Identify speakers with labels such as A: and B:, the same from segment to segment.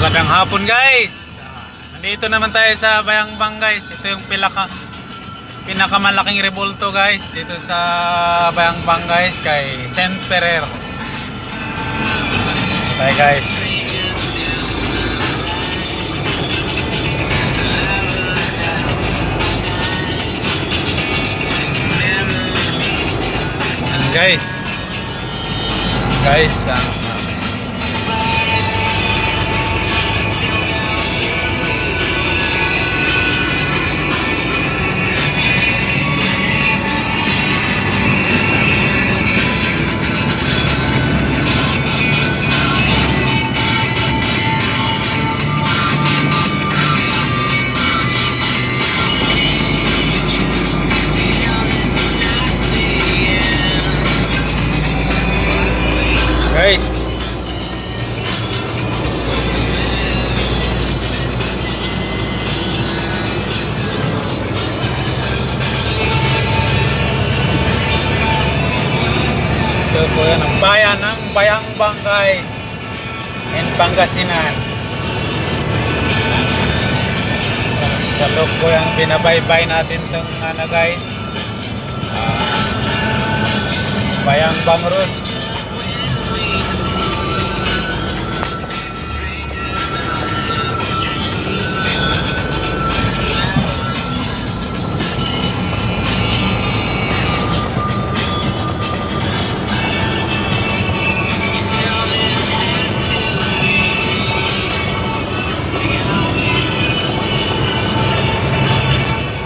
A: Magandang hapon guys. Nandito naman tayo sa Bayambang guys. Ito yung pinakamalaking rebulto guys dito sa Bayambang guys kay Saint Ferrer. Tayo guys. Guys. Guys, ito po yan ang bayan ng Bayambang guys and Pangasinan. Sa loob po yung binabaybay natin itong guys, Bayambang Road.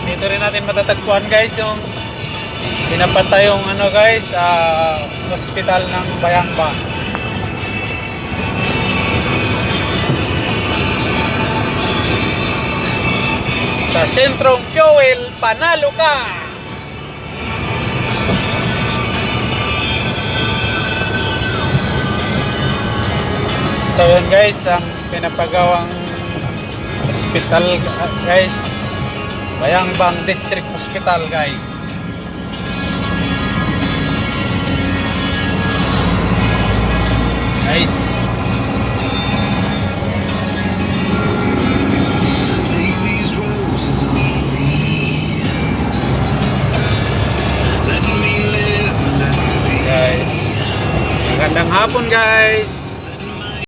A: Dito rin natin matatagpuan guys yung pinapatayong guys, hospital ng Bayambang. Sa sentrong fuel, panalo ka! Ito yun guys, ang pinapagawang hospital guys, Bayambang District Hospital guys. Nice. Guys, magandang hapon guys.